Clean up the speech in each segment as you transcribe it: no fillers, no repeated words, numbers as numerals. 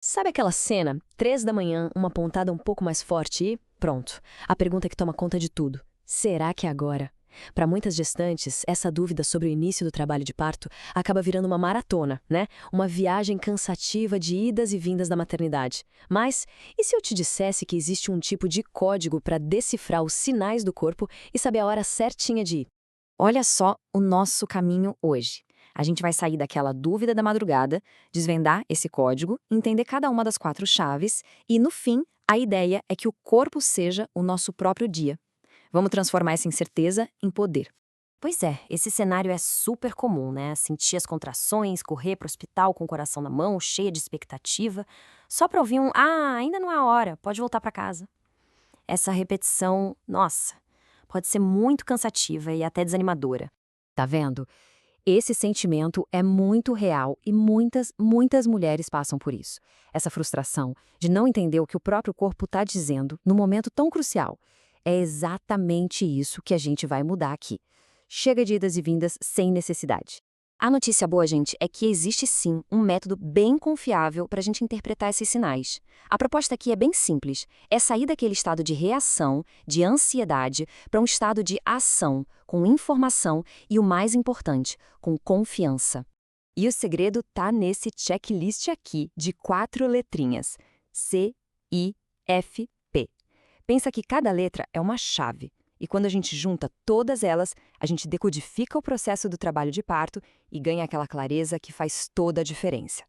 Sabe aquela cena? 3 da manhã, uma pontada um pouco mais forte e pronto. A pergunta que toma conta de tudo. Será que é agora? Para muitas gestantes, essa dúvida sobre o início do trabalho de parto acaba virando uma maratona, né? Uma viagem cansativa de idas e vindas da maternidade. Mas, e se eu te dissesse que existe um tipo de código para decifrar os sinais do corpo e saber a hora certinha de ir? Olha só o nosso caminho hoje. A gente vai sair daquela dúvida da madrugada, desvendar esse código, entender cada uma das 4 chaves e, no fim, a ideia é que o corpo seja o nosso próprio dia. Vamos transformar essa incerteza em poder. Pois é, esse cenário é super comum, né? Sentir as contrações, correr para o hospital com o coração na mão, cheia de expectativa, só para ouvir um "ah, ainda não é a hora, pode voltar para casa". Essa repetição, nossa, pode ser muito cansativa e até desanimadora. Tá vendo? Esse sentimento é muito real e muitas mulheres passam por isso. Essa frustração de não entender o que o próprio corpo está dizendo no momento tão crucial. É exatamente isso que a gente vai mudar aqui. Chega de idas e vindas sem necessidade. A notícia boa, gente, é que existe sim um método bem confiável para a gente interpretar esses sinais. A proposta aqui é bem simples: é sair daquele estado de reação, de ansiedade, para um estado de ação, com informação e, o mais importante, com confiança. E o segredo tá nesse checklist aqui de 4 letrinhas: C-I-F-P. Pensa que cada letra é uma chave. E quando a gente junta todas elas, a gente decodifica o processo do trabalho de parto e ganha aquela clareza que faz toda a diferença.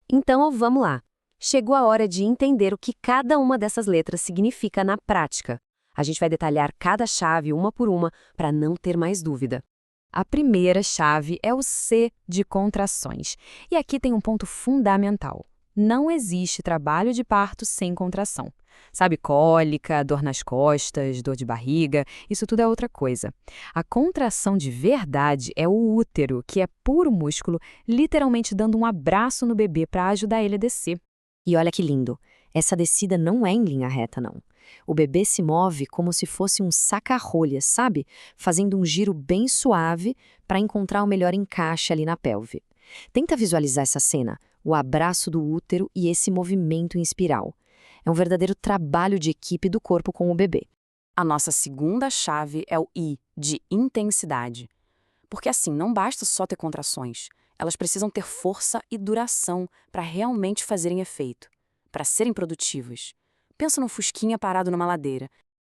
Então, vamos lá. Chegou a hora de entender o que cada uma dessas letras significa na prática. A gente vai detalhar cada chave uma por uma para não ter mais dúvida. A primeira chave é o C de contrações. E aqui tem um ponto fundamental. Não existe trabalho de parto sem contração. Sabe, cólica, dor nas costas, dor de barriga, isso tudo é outra coisa. A contração de verdade é o útero, que é puro músculo, literalmente dando um abraço no bebê para ajudar ele a descer. E olha que lindo, essa descida não é em linha reta, não. O bebê se move como se fosse um saca-rolhas, sabe? Fazendo um giro bem suave para encontrar o melhor encaixe ali na pelve. Tenta visualizar essa cena, o abraço do útero e esse movimento em espiral. É um verdadeiro trabalho de equipe do corpo com o bebê. A nossa segunda chave é o I, de intensidade. Porque assim, não basta só ter contrações. Elas precisam ter força e duração para realmente fazerem efeito, para serem produtivas. Pensa num fusquinha parado numa ladeira.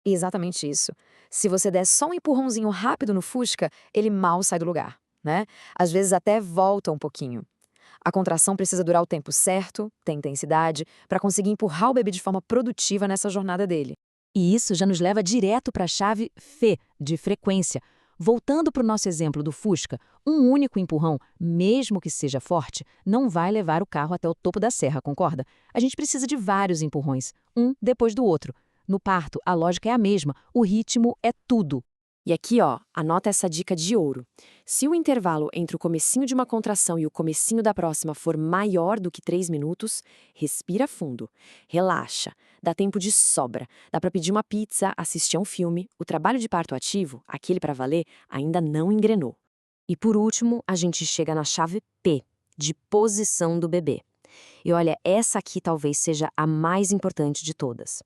Exatamente isso. Se você der só um empurrãozinho rápido no Fusca, ele mal sai do lugar, né? Às vezes até volta um pouquinho. A contração precisa durar o tempo certo, ter intensidade, para conseguir empurrar o bebê de forma produtiva nessa jornada dele. E isso já nos leva direto para a chave F, de frequência. Voltando para o nosso exemplo do Fusca, um único empurrão, mesmo que seja forte, não vai levar o carro até o topo da serra, concorda? A gente precisa de vários empurrões, um depois do outro. No parto, a lógica é a mesma, o ritmo é tudo. E aqui, ó, anota essa dica de ouro. Se o intervalo entre o comecinho de uma contração e o comecinho da próxima for maior do que 3 minutos, respira fundo, relaxa, dá tempo de sobra, dá para pedir uma pizza, assistir a um filme. O trabalho de parto ativo, aquele para valer, ainda não engrenou. E por último, a gente chega na chave P, de posição do bebê. E olha, essa aqui talvez seja a mais importante de todas.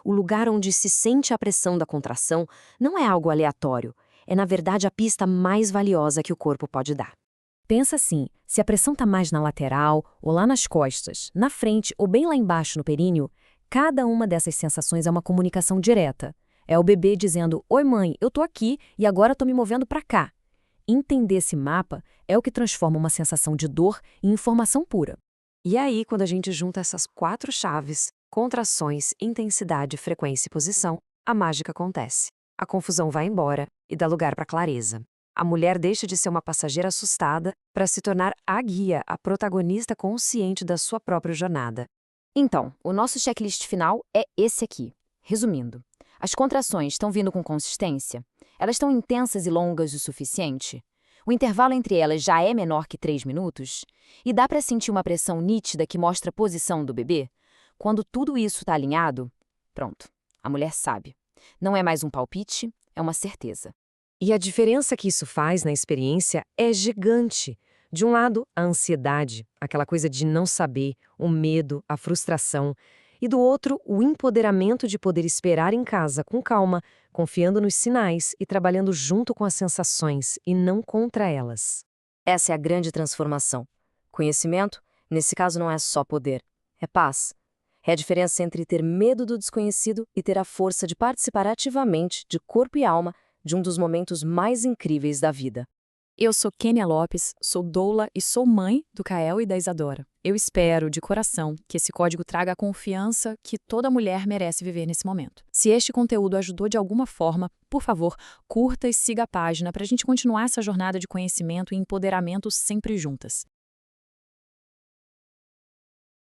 O lugar onde se sente a pressão da contração não é algo aleatório, é na verdade a pista mais valiosa que o corpo pode dar. Pensa assim, se a pressão está mais na lateral, ou lá nas costas, na frente ou bem lá embaixo no períneo, cada uma dessas sensações é uma comunicação direta. É o bebê dizendo: "Oi mãe, eu tô aqui e agora tô me movendo para cá". Entender esse mapa é o que transforma uma sensação de dor em informação pura. E aí, quando a gente junta essas 4 chaves, contrações, intensidade, frequência e posição, a mágica acontece. A confusão vai embora e dá lugar para clareza. A mulher deixa de ser uma passageira assustada para se tornar a guia, a protagonista consciente da sua própria jornada. Então, o nosso checklist final é esse aqui. Resumindo, as contrações estão vindo com consistência? Elas estão intensas e longas o suficiente? O intervalo entre elas já é menor que 3 minutos? E dá para sentir uma pressão nítida que mostra a posição do bebê? Quando tudo isso está alinhado, pronto, a mulher sabe. Não é mais um palpite, é uma certeza. E a diferença que isso faz na experiência é gigante. De um lado, a ansiedade, aquela coisa de não saber, o medo, a frustração. E do outro, o empoderamento de poder esperar em casa com calma, confiando nos sinais e trabalhando junto com as sensações e não contra elas. Essa é a grande transformação. Conhecimento, nesse caso, não é só poder, é paz. É a diferença entre ter medo do desconhecido e ter a força de participar ativamente, de corpo e alma, de um dos momentos mais incríveis da vida. Eu sou Kênia Lopes, sou doula e sou mãe do Kael e da Isadora. Eu espero, de coração, que esse código traga a confiança que toda mulher merece viver nesse momento. Se este conteúdo ajudou de alguma forma, por favor, curta e siga a página para a gente continuar essa jornada de conhecimento e empoderamento sempre juntas.